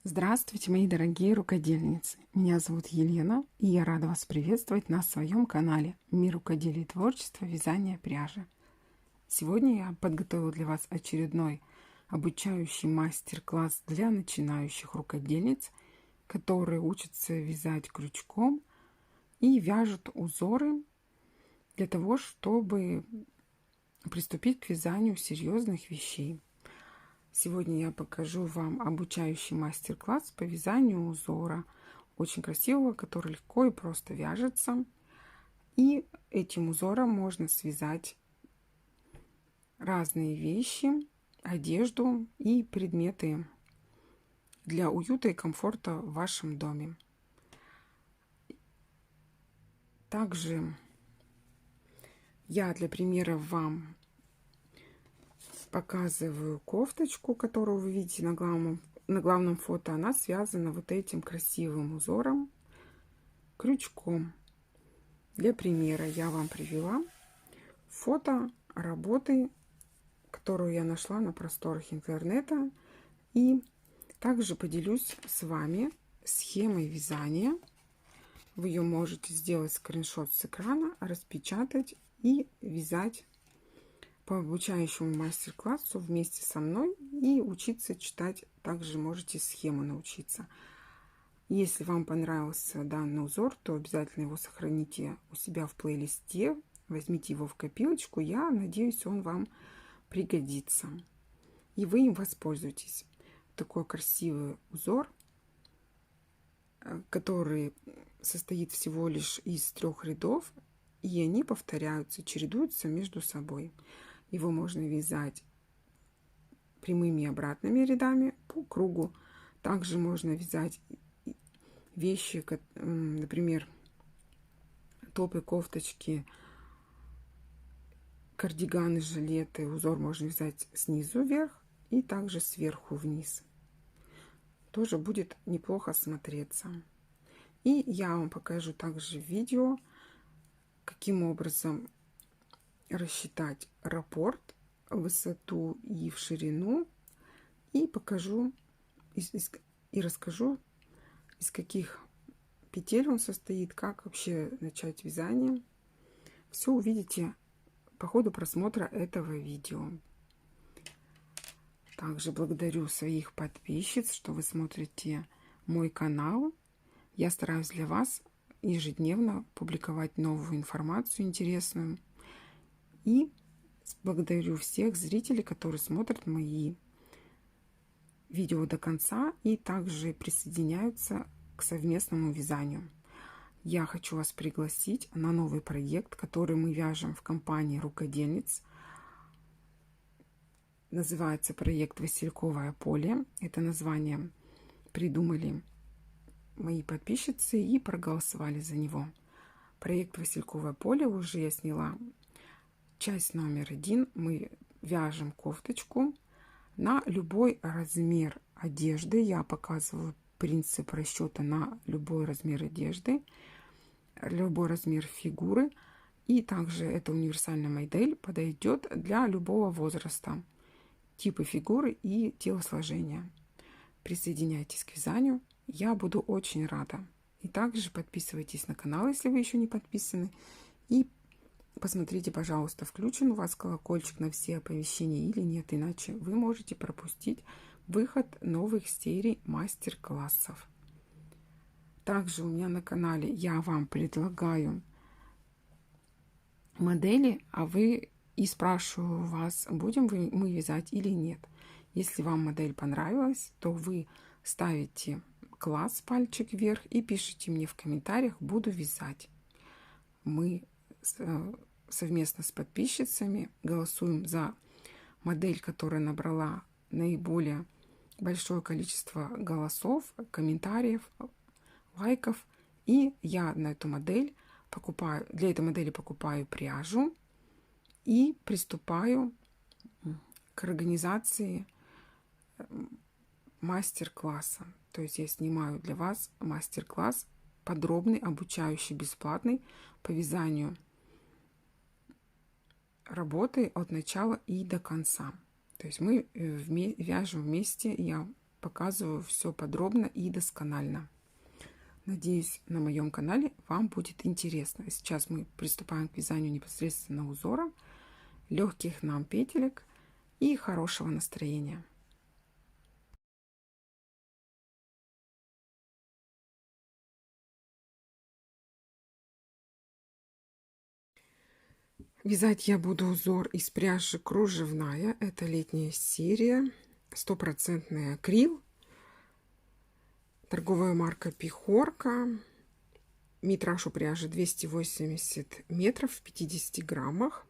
Здравствуйте, мои дорогие рукодельницы! Меня зовут Елена, и я рада вас приветствовать на своем канале «Мир рукоделия и творчества. Вязание пряжи». Сегодня я подготовила для вас очередной обучающий мастер-класс для начинающих рукодельниц, которые учатся вязать крючком и вяжут узоры для того, чтобы приступить к вязанию серьезных вещей. Сегодня я покажу вам обучающий мастер-класс по вязанию узора, очень красивого, который легко и просто вяжется. И этим узором можно связать разные вещи, одежду и предметы для уюта и комфорта в вашем доме. Также я для примера вам показываю кофточку, которую вы видите на главном фото. Она связана вот этим красивым узором, крючком. Для примера я вам привела фото работы, которую я нашла на просторах интернета. И также поделюсь с вами схемой вязания. Вы ее можете сделать скриншот с экрана, распечатать и вязать по обучающему мастер-классу вместе со мной и учиться читать. Также можете схему научиться. Если вам понравился данный узор, то обязательно его сохраните у себя в плейлисте, возьмите его в копилочку. Я надеюсь, он вам пригодится и вы им воспользуетесь. Такой красивый узор, который состоит всего лишь из 3 рядов, и они повторяются, чередуются между собой. Его можно вязать прямыми и обратными рядами по кругу. Также можно вязать вещи, например, топы, кофточки, кардиганы, жилеты. Узор можно вязать снизу вверх и также сверху вниз. Тоже будет неплохо смотреться. И я вам покажу также видео, каким образом рассчитать раппорт, высоту и в ширину, и покажу и расскажу, из каких петель он состоит, как вообще начать вязание. Все увидите по ходу просмотра этого видео. Также благодарю своих подписчиц, что вы смотрите мой канал. Я стараюсь для вас ежедневно публиковать новую информацию интересную. И благодарю всех зрителей, которые смотрят мои видео до конца и также присоединяются к совместному вязанию. Я хочу вас пригласить на новый проект, который мы вяжем в компании рукодельниц. Называется проект «Васильковое поле». Это название придумали мои подписчицы и проголосовали за него. Проект «Васильковое поле» уже я сняла часть номер 1. Мы вяжем кофточку на любой размер одежды. Я показываю принцип расчета на любой размер одежды, любой размер фигуры. И также эта универсальная модель подойдет для любого возраста, типа фигуры и телосложения. Присоединяйтесь к вязанию. Я буду очень рада. И также подписывайтесь на канал, если вы еще не подписаны. И посмотрите, пожалуйста, включен у вас колокольчик на все оповещения или нет, иначе вы можете пропустить выход новых серий мастер-классов. Также у меня на канале я вам предлагаю модели, а вы и спрашиваю вас, будем мы вязать или нет. Если вам модель понравилась, то вы ставите класс, пальчик вверх, и пишите мне в комментариях «буду вязать». Мы совместно с подписчицами голосуем за модель, которая набрала наиболее большое количество голосов, комментариев, лайков. И я на эту модель для этой модели покупаю пряжу и приступаю к организации мастер-класса. То есть я снимаю для вас мастер-класс подробный, обучающий, бесплатный по вязанию работы от начала и до конца. То есть мы вяжем вместе, я показываю все подробно и досконально. Надеюсь, на моем канале вам будет интересно. Сейчас мы приступаем к вязанию непосредственно узора, легких нам петелек и хорошего настроения. Вязать я буду узор из пряжи кружевная. Это летняя серия, 100% акрил. Торговая марка Пихорка. Метраж у пряжи 280 метров в 50 граммах.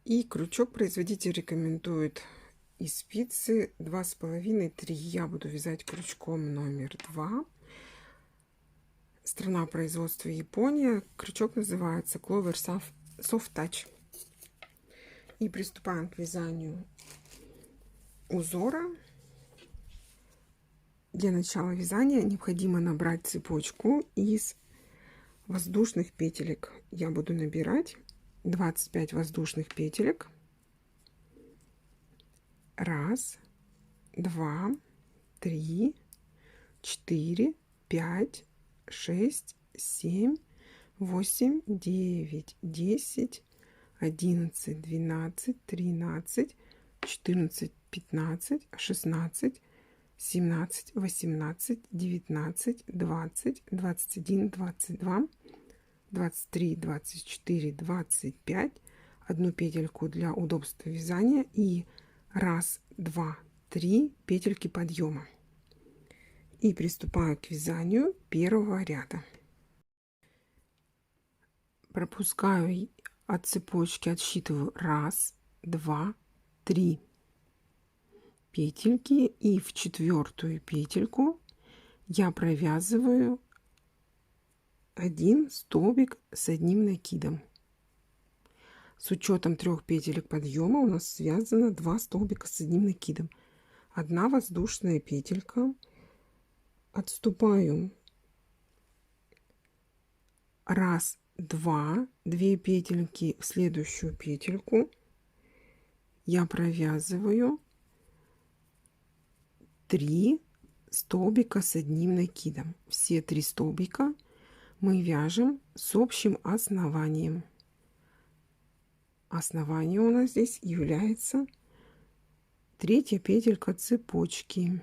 И крючок производитель рекомендует из спицы 2,5-3. Я буду вязать крючком номер 2. Страна производства Япония. Крючок называется Clover Soft Touch. И приступаем к вязанию узора. Для начала вязания необходимо набрать цепочку из воздушных петелек. Я буду набирать 25 воздушных петелек. 1, 2, 3, 4, 5, 6, 7, 8, 9, 10, 11, 12, 13, 14, 15, 16, 17, 18, 19, 20, 21, 22, 23, 24, 25. Одну петельку для удобства вязания и 1, 2, 3 петельки подъема. И приступаю к вязанию первого ряда. Пропускаю от цепочки, отсчитываю 1, 2, 3 петельки, и в 4-ю петельку я провязываю 1 столбик с одним накидом. С учетом 3 петелек подъема у нас связано 2 столбика с одним накидом. 1 воздушная петелька. Отступаю 1, 2, 2 петельки в следующую петельку. Я провязываю 3 столбика с одним накидом. Все 3 столбика мы вяжем с общим основанием. Основание у нас здесь является 3-я петелька цепочки.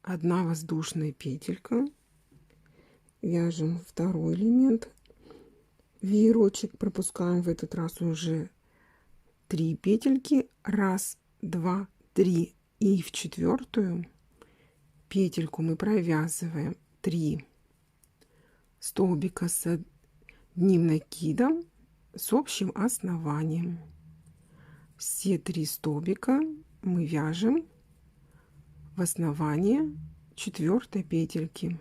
Одна воздушная петелька. Вяжем 2-й элемент. Веерочек пропускаем в этот раз уже 3 петельки. 1, 2, 3. И в 4-ю петельку мы провязываем 3 столбика с одним накидом с общим основанием. Все 3 столбика мы вяжем в основание 4-й петельки.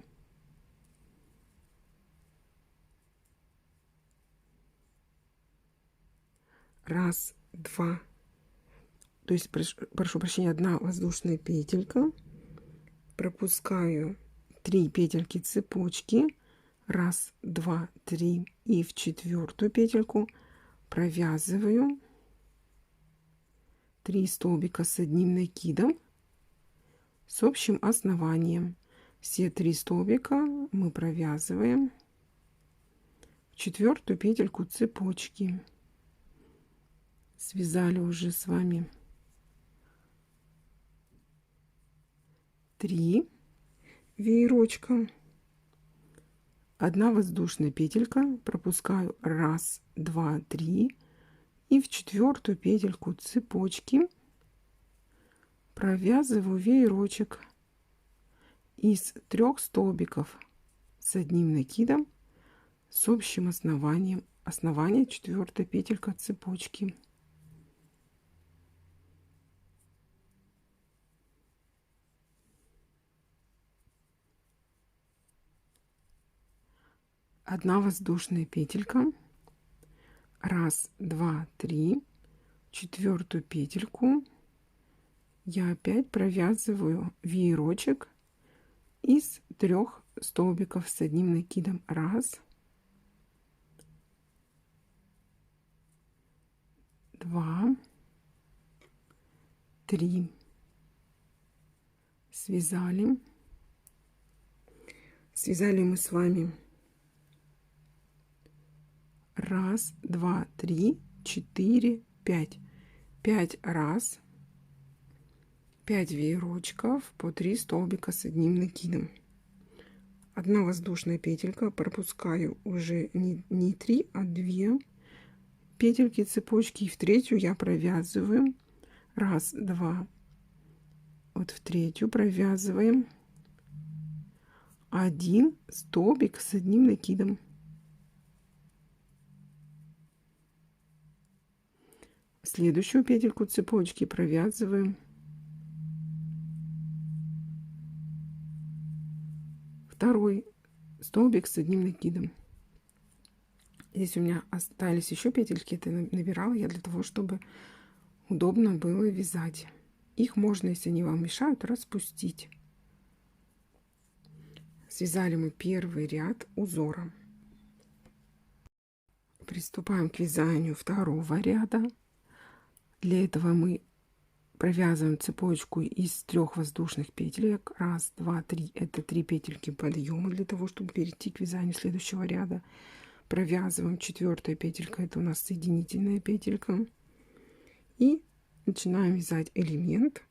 Раз, два, то есть, прошу прощения, 1 воздушная петелька. Пропускаю 3 петельки цепочки. 1, 2, 3. И в 4-ю петельку провязываю 3 столбика с одним накидом с общим основанием. Все 3 столбика мы провязываем в 4-ю петельку цепочки. Связали уже с вами 3 веерочка. 1 воздушная петелька. Пропускаю 1, 2, 3. И в 4-ю петельку цепочки провязываю веерочек из 3 столбиков с одним накидом с общим основанием. Основание 4-я петелька цепочки. Одна воздушная петелька. 1, 2, 3. 4-ю петельку я опять провязываю веерочек из 3 столбиков с одним накидом. 1, 3. Связали. Связали мы с вами 1, 2, 3, 4, 5. 5 раз, 5 веерочков по 3 столбика с одним накидом. Одна воздушная петелька, пропускаю уже не 3, а 2 петельки цепочки, и в третью я провязываю 1, 2, вот в третью провязываем 1 столбик с одним накидом. Следующую петельку цепочки провязываем второй столбик с одним накидом. Здесь у меня остались еще петельки, это набирала я для того, чтобы удобно было вязать. Их можно, если они вам мешают, распустить. Связали мы первый ряд узора. Приступаем к вязанию второго ряда. Для этого мы провязываем цепочку из 3 воздушных петелек. 1, 2, 3. Это 3 петельки подъема для того, чтобы перейти к вязанию следующего ряда. Провязываем 4 петелька, это у нас соединительная петелька. И начинаем вязать элемент.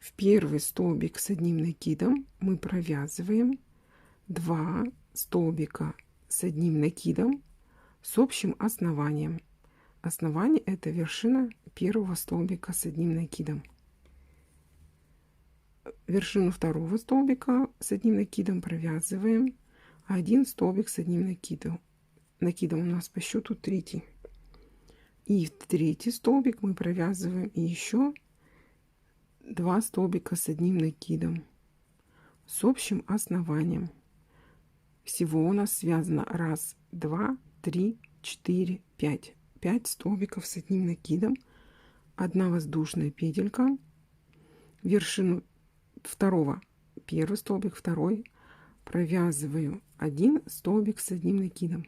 В первый столбик с одним накидом мы провязываем 2 столбика с одним накидом с общим основанием. Основание — это вершина первого столбика с одним накидом. Вершину второго столбика с одним накидом провязываем 1 столбик с одним накидом. Накидом у нас по счету 3. И в третий столбик мы провязываем еще 2 столбика с одним накидом с общим основанием. Всего у нас связано 1, 2, 3, 4, 5. 5 столбиков с одним накидом, 1 воздушная петелька, вершину второго, первый столбик, второй, провязываю 1 столбик с одним накидом,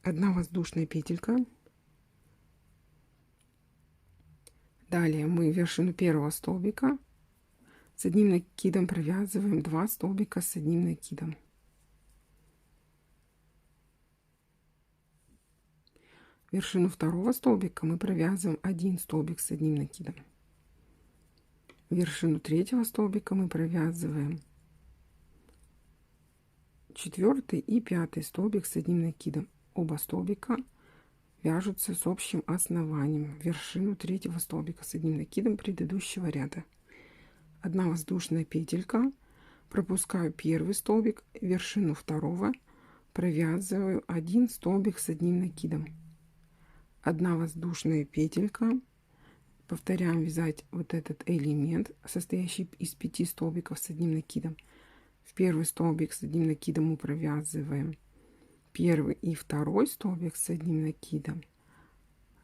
1 воздушная петелька. Далее мы вершину первого столбика с одним накидом провязываем 2 столбика с одним накидом. Вершину второго столбика мы провязываем 1 столбик с одним накидом. Вершину третьего столбика мы провязываем 4 и 5 столбик с одним накидом. Оба столбика вяжутся с общим основанием. Вершину третьего столбика с одним накидом предыдущего ряда. 1 воздушная петелька, пропускаю первый столбик, вершину второго провязываю 1 столбик с одним накидом. 1 воздушная петелька, повторяем вязать вот этот элемент, состоящий из 5 столбиков с одним накидом. В первый столбик с одним накидом мы провязываем первый и второй столбик с одним накидом.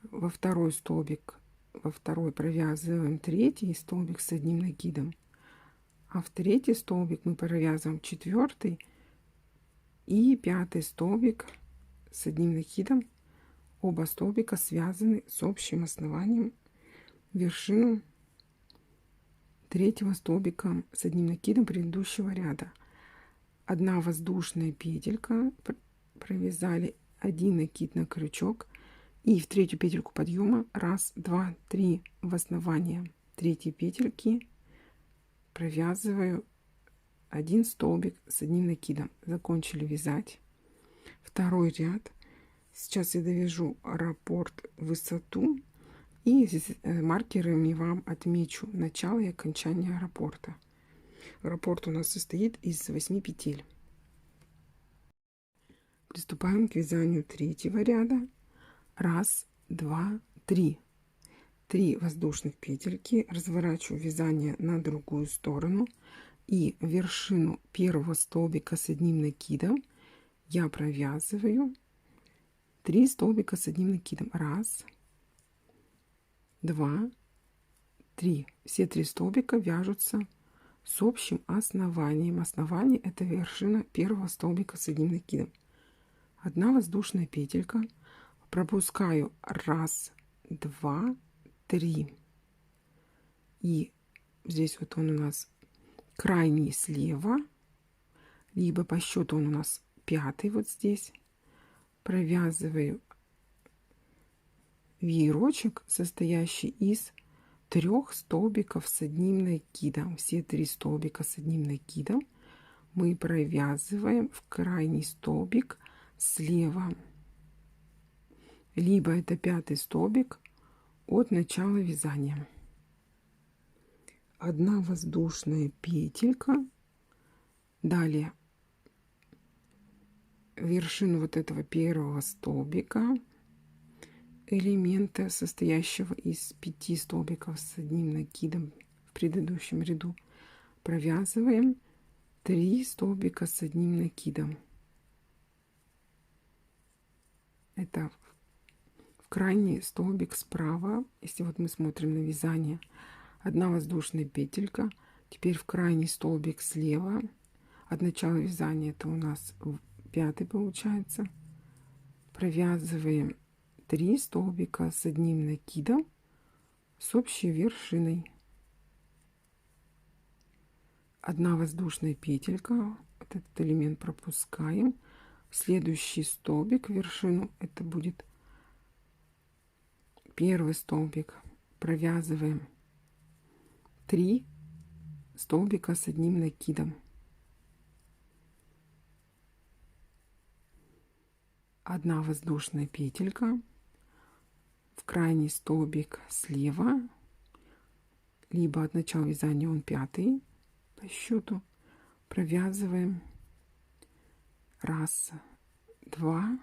Во второй столбик, во второй провязываем третий столбик с одним накидом. А в третий столбик мы провязываем 4 и 5 столбик с одним накидом. Оба столбика связаны с общим основанием. Вершину третьего столбика с одним накидом предыдущего ряда. 1 воздушная петелька, провязали 1 накид на крючок, и в третью петельку подъема 1, 2, 3 в основание третьей петельки провязываю 1 столбик с одним накидом. Закончили вязать второй ряд. Сейчас я довяжу раппорт, высоту, и здесь маркерами вам отмечу начало и окончание раппорта. Раппорт у нас состоит из 8 петель. Приступаем к вязанию третьего ряда. 1, 2, 3. 3 воздушных петельки. Разворачиваю вязание на другую сторону. И вершину первого столбика с одним накидом я провязываю 3 столбика с одним накидом. 1, 2, 3. Все 3 столбика вяжутся с общим основанием. Основание — это вершина первого столбика с одним накидом. 1 воздушная петелька, пропускаю 1, 2, 3. И здесь вот он у нас крайний слева, либо по счету он у нас 5 вот здесь. Провязываю веерочек, состоящий из 3 столбиков с одним накидом. Все 3 столбика с одним накидом мы провязываем в крайний столбик слева. Либо это 5-й столбик от начала вязания. 1 воздушная петелька. Далее вершину вот этого первого столбика, элемента, состоящего из 5 столбиков с одним накидом в предыдущем ряду, провязываем 3 столбика с одним накидом. Это в крайний столбик справа. Если вот мы смотрим на вязание, 1 воздушная петелька. Теперь в крайний столбик слева от начала вязания, это у нас 5-й получается, провязываем 3 столбика с одним накидом с общей вершиной. 1 воздушная петелька, вот этот элемент пропускаем. Следующий столбик, вершину, это будет 1-й столбик, провязываем 3 столбика с одним накидом. 1 воздушная петелька, в крайний столбик слева, либо от начала вязания он 5-й по счету, провязываем 1, 2,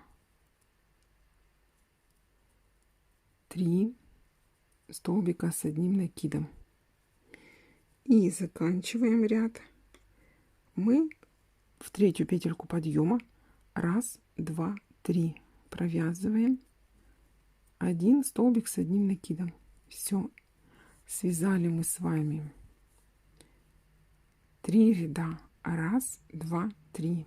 3 столбика с одним накидом. И заканчиваем ряд мы в 3-ю петельку подъема. 1, 2, 3 провязываем 1 столбик с одним накидом. Все, связали мы с вами 3 ряда. 1, 2, 3.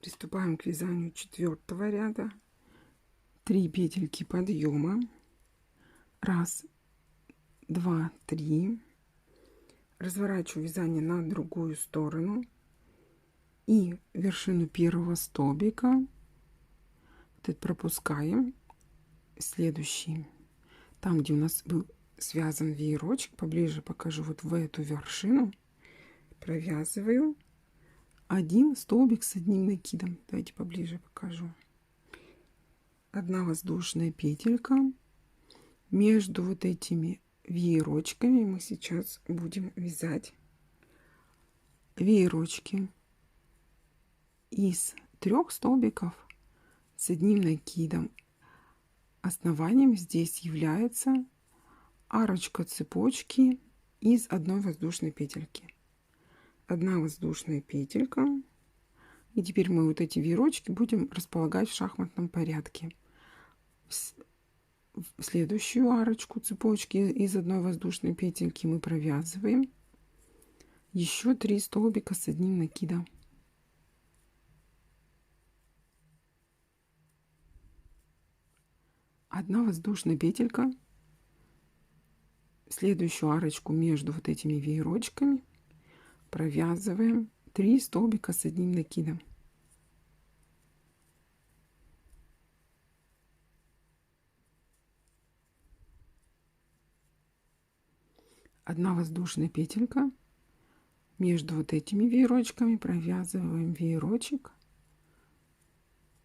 Приступаем к вязанию 4-го ряда. 3 петельки подъема. 1, 2, 3. Разворачиваю вязание на другую сторону. И вершину 1-го столбика вот это пропускаем. Следующий, там, где у нас был связан веерочек, поближе покажу, вот в эту вершину провязываю 1 столбик с одним накидом. Давайте поближе покажу. 1 воздушная петелька. Между вот этими веерочками мы сейчас будем вязать веерочки из 3 столбиков с одним накидом. Основанием здесь является арочка цепочки из 1 воздушной петельки. 1 воздушная петелька. И теперь мы вот эти веерочки будем располагать в шахматном порядке. В следующую арочку цепочки из 1 воздушной петельки мы провязываем еще 3 столбика с одним накидом. Одна воздушная петелька. Следующую арочку между вот этими веерочками провязываем 3 столбика с одним накидом. Одна воздушная петелька. Между вот этими веерочками провязываем веерочек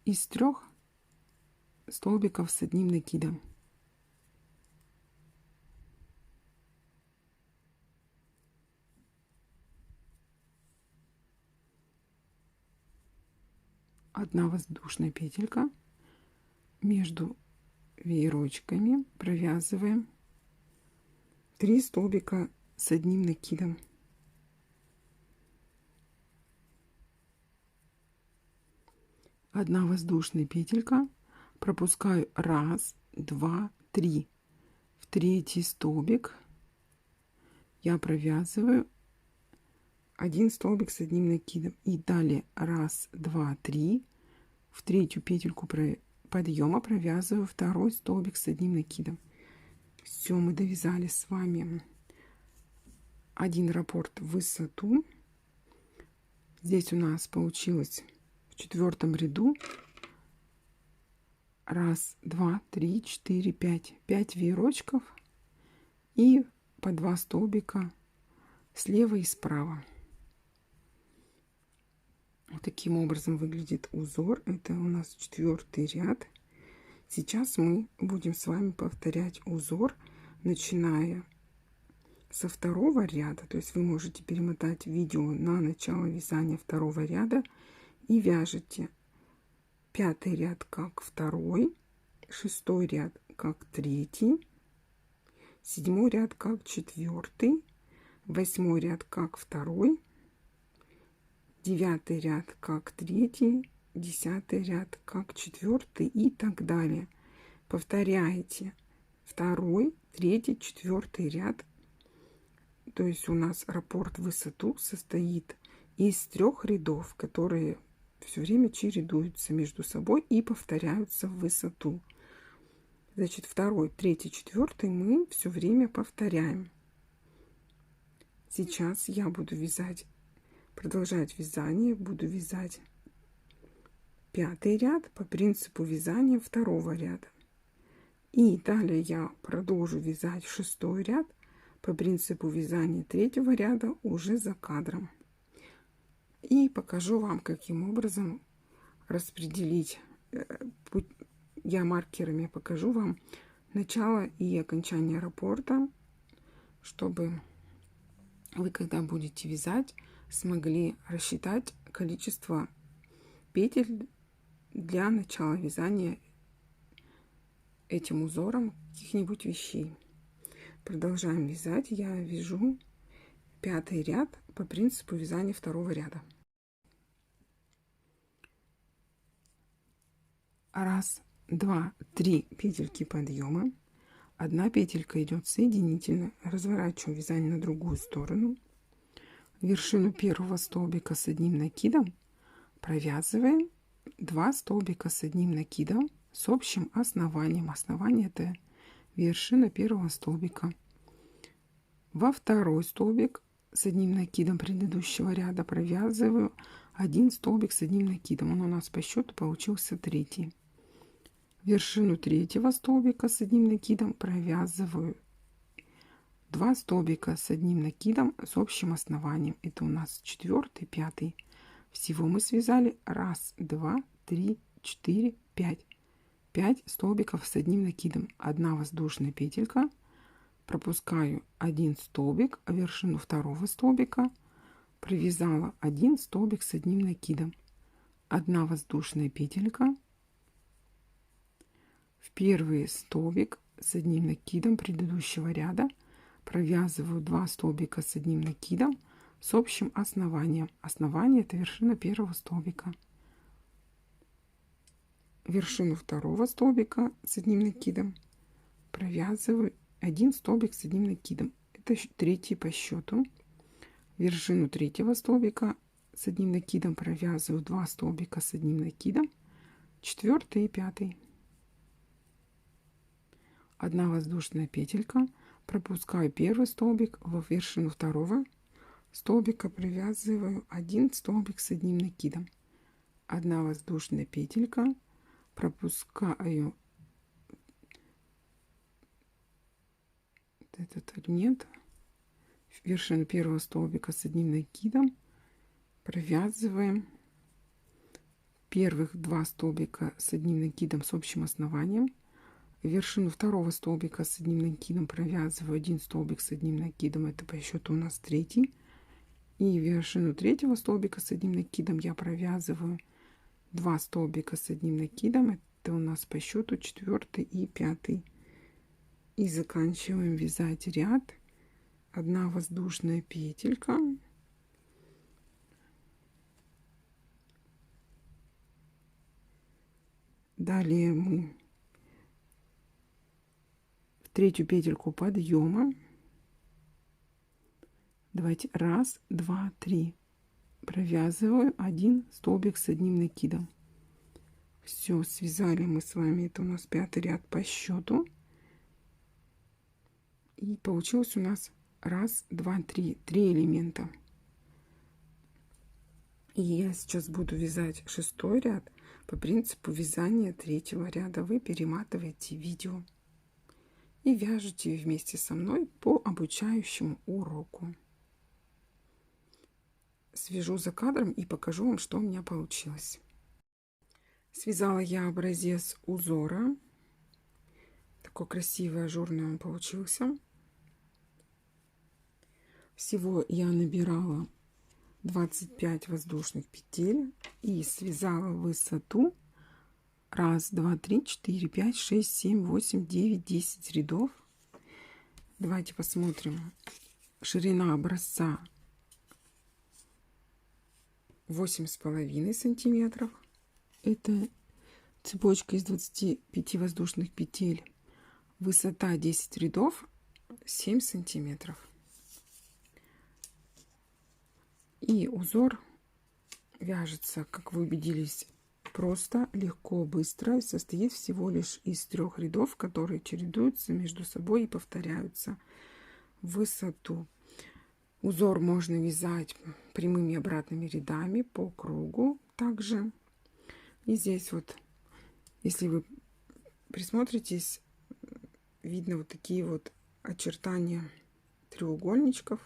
из 3 столбиков с одним накидом. Одна воздушная петелька. Между веерочками провязываем 3 столбика с одним накидом. Одна воздушная петелька. Пропускаю 1, 2, 3. В 3-й столбик я провязываю 1 столбик с одним накидом. И далее 1, 2, 3. В 3-ю петельку подъема провязываю 2 столбик с одним накидом. Все, мы довязали с вами один раппорт в высоту. Здесь у нас получилось в 4 ряду 1, 2, 3, 4, 5. 5 веерочков и по 2 столбика слева и справа. Вот таким образом выглядит узор. Это у нас 4 ряд. Сейчас мы будем с вами повторять узор, начиная со 2 ряда. То есть вы можете перемотать видео на начало вязания 2 ряда и вяжете 5 ряд как 2, 6 ряд как 3, 7 ряд как 4, 8 ряд как 2, 9 ряд как 3, 10 ряд как 4 и так далее. Повторяете 2, 3, 4 ряд. То есть у нас раппорт в высоту состоит из 3 рядов, которые все время чередуются между собой и повторяются в высоту. Значит, 2, 3, 4 мы все время повторяем. Сейчас я буду вязать, продолжать вязание, буду вязать 5 ряд по принципу вязания 2 ряда. И далее я продолжу вязать 6 ряд по принципу вязания 3 ряда уже за кадром. И покажу вам, каким образом распределить. Я маркерами покажу вам начало и окончание раппорта, чтобы вы, когда будете вязать, смогли рассчитать количество петель для начала вязания этим узором каких-нибудь вещей. Продолжаем вязать. Я вяжу 5 ряд по принципу вязания 2 ряда. 1, 2, 3 петельки подъема. 1 петелька идет соединительно. Разворачиваем вязание на другую сторону. Вершину первого столбика с одним накидом провязываем 2 столбика с одним накидом с общим основанием. Основание — это вершина первого столбика. Во 2 столбик с одним накидом предыдущего ряда провязываю 1 столбик с одним накидом. Он у нас по счету получился 3. Вершину 3 столбика с одним накидом провязываю 2 столбика с одним накидом с общим основанием. Это у нас 4, 5. Всего мы связали 1, 2, 3, 4, 5. 5 столбиков с одним накидом. 1 воздушная петелька. Пропускаю 1 столбик, а вершину 2 столбика провязала 1 столбик с одним накидом. 1 воздушная петелька. В первый столбик с одним накидом предыдущего ряда провязываю 2 столбика с одним накидом с общим основанием. Основание — это вершина первого столбика. Вершину 2 столбика с одним накидом провязываю 1 столбик с одним накидом. Это 3 по счету. Вершину 3 столбика с одним накидом провязываю 2 столбика с одним накидом. 4 и 5. 1 воздушная петелька. Пропускаю первый столбик, в вершину 2 столбика провязываю 1 столбик с одним накидом. 1 воздушная петелька. Пропускаю этот нет, вершину первого столбика с одним накидом провязываем первых 2 столбика с одним накидом с общим основанием. Вершину 2 столбика с одним накидом провязываю 1 столбик с одним накидом, это по счету у нас 3. И вершину 3 столбика с одним накидом я провязываю 2 столбика с одним накидом, это у нас по счету 4 и 5. И заканчиваем вязать ряд. 1 воздушная петелька. Далее мы в 3 петельку подъема. Давайте 1, 2, 3. Провязываю 1 столбик с одним накидом. Все, связали мы с вами. Это у нас 5 ряд по счету. И получилось у нас раз, два, три элемента. И я сейчас буду вязать 6-й ряд по принципу вязания 3-го ряда. Вы перематываете видео и вяжете вместе со мной по обучающему уроку. Свяжу за кадром и покажу вам, что у меня получилось. Связала я образец узора. Такой красивый ажурный он получился. Всего я набирала 25 воздушных петель и связала высоту 1, 2, 3, 4, 5, 6, 7, 8, 9, 10 рядов. Давайте посмотрим. Ширина образца 8,5 сантиметров. Это цепочка из 25 воздушных петель. Высота 10 рядов 7 сантиметров. И узор вяжется, как вы убедились, просто, легко, быстро. Состоит всего лишь из 3 рядов, которые чередуются между собой и повторяются в высоту. Узор можно вязать прямыми обратными рядами по кругу также. И здесь вот, если вы присмотритесь, видно вот такие вот очертания треугольничков.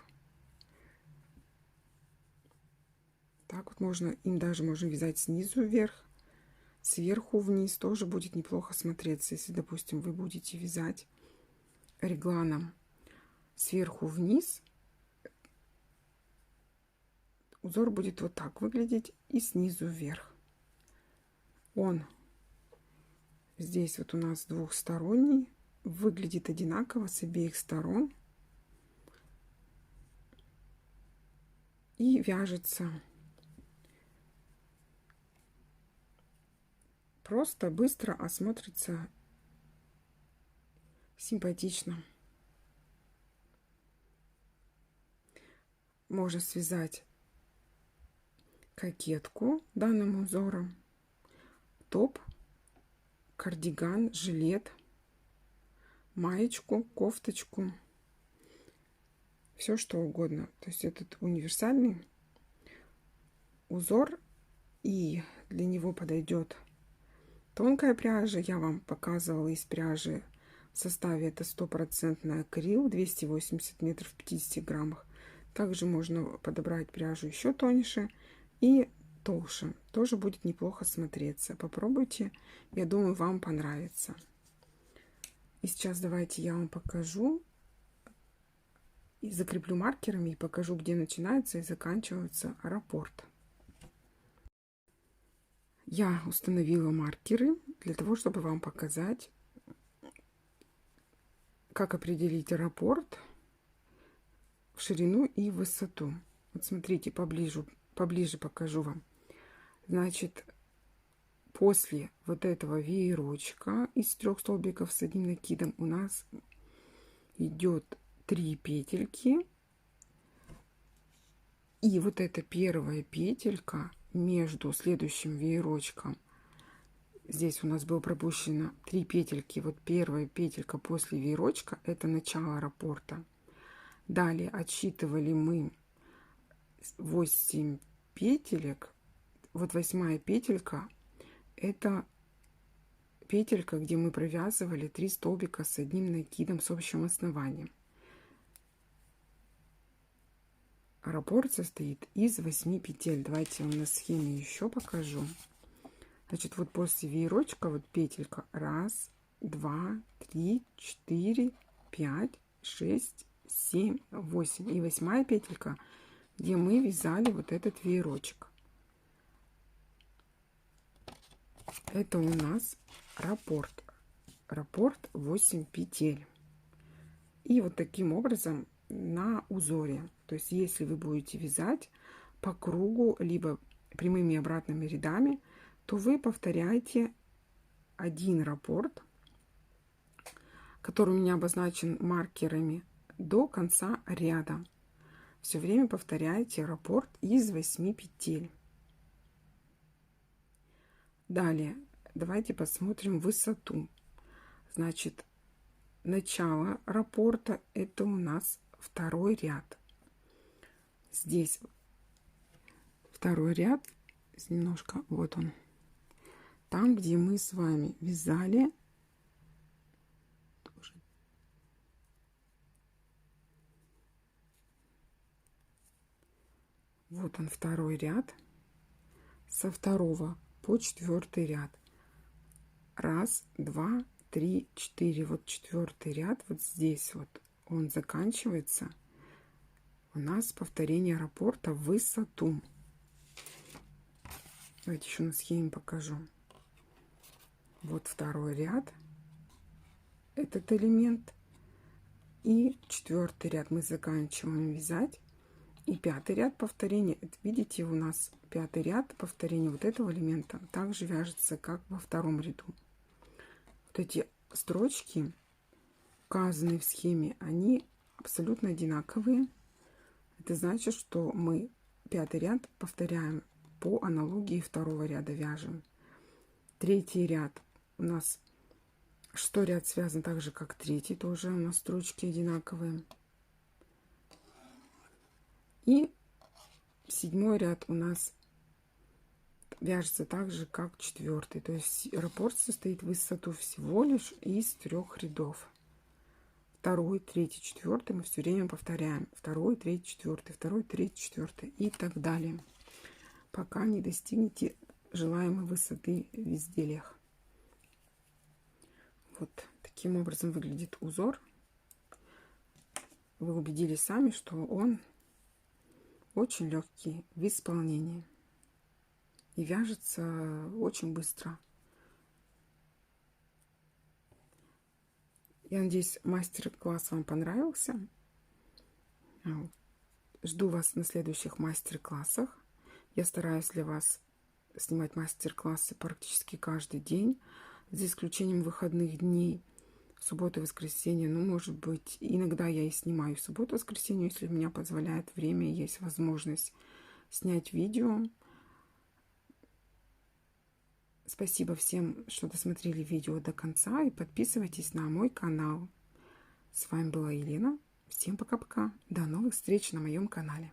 Так вот можно, им даже можно вязать снизу вверх, сверху вниз. Тоже будет неплохо смотреться, если, допустим, вы будете вязать регланом сверху вниз. Узор будет вот так выглядеть и снизу вверх. Он здесь вот у нас двухсторонний, выглядит одинаково с обеих сторон и вяжется просто, быстро, а смотрится симпатично. Можно связать кокетку данным узором, топ, кардиган, жилет, маечку, кофточку, все что угодно. То есть этот универсальный узор, и для него подойдет тонкая пряжа. Я вам показывала из пряжи в составе, это 100% акрил, 280 метров в 50 граммах. Также можно подобрать пряжу еще тоньше и толще. Тоже будет неплохо смотреться. Попробуйте, я думаю, вам понравится. И сейчас давайте я вам покажу и закреплю маркерами и покажу, где начинается и заканчивается раппорт. Я установила маркеры для того, чтобы вам показать, как определить раппорт в ширину и в высоту. Вот смотрите, поближе покажу вам. Значит, после вот этого веерочка из 3 столбиков с одним накидом у нас идет 3 петельки. И вот эта первая петелька между следующим веерочком, здесь у нас было пропущено 3 петельки, вот первая петелька после веерочка, это начало раппорта. Далее отсчитывали мы 8 петелек. Вот 8-я петелька, это петелька, где мы провязывали 3 столбика с одним накидом с общим основанием. Раппорт состоит из 8 петель. Давайте я вам на схеме еще покажу. Значит, вот после веерочка вот петелька 1, 2, 3, 4, 5, 6, 7, 8. И 8-я петелька, где мы вязали вот этот веерочек. Это у нас раппорт. Раппорт 8 петель. И вот таким образом на узоре. То есть, если вы будете вязать по кругу, либо прямыми обратными рядами, то вы повторяете один раппорт, который у меня обозначен маркерами, до конца ряда. Все время повторяйте раппорт из 8 петель. Далее, давайте посмотрим высоту. Значит, начало раппорта — это у нас второй ряд. Здесь второй ряд, немножко, вот он, там, где мы с вами вязали тоже. Вот он, второй ряд, со второго по четвертый ряд. Раз, два, три, четыре. Вот четвертый ряд, вот здесь вот он заканчивается. У нас повторение раппорта в высоту. Давайте еще на схеме покажу. Вот второй ряд, этот элемент. И четвертый ряд мы заканчиваем вязать. И пятый ряд повторения. Это, видите, у нас пятый ряд повторения вот этого элемента также вяжется, как во втором ряду. Вот эти строчки, указанные в схеме, они абсолютно одинаковые. Это значит, что мы пятый ряд повторяем по аналогии второго ряда вяжем. Третий ряд у нас шестой ряд связан так же, как третий, тоже у нас строчки одинаковые. И седьмой ряд у нас вяжется так же, как четвертый. То есть раппорт состоит в высоту всего лишь из 3 рядов. Второй, третий, четвертый мы все время повторяем. Второй, третий, четвертый, второй, третий, четвертый и так далее, пока не достигнете желаемой высоты в изделиях. Вот таким образом выглядит узор. Вы убедились сами, что он очень легкий в исполнении и вяжется очень быстро. Я надеюсь, мастер-класс вам понравился. Жду вас на следующих мастер-классах. Я стараюсь для вас снимать мастер-классы практически каждый день, за исключением выходных дней, субботу и воскресенье. Ну, может быть, иногда я и снимаю в субботу и воскресенье, если у меня позволяет время и есть возможность снять видео. Спасибо всем, что досмотрели видео до конца, и подписывайтесь на мой канал. С вами была Елена. Всем пока-пока. До новых встреч на моем канале.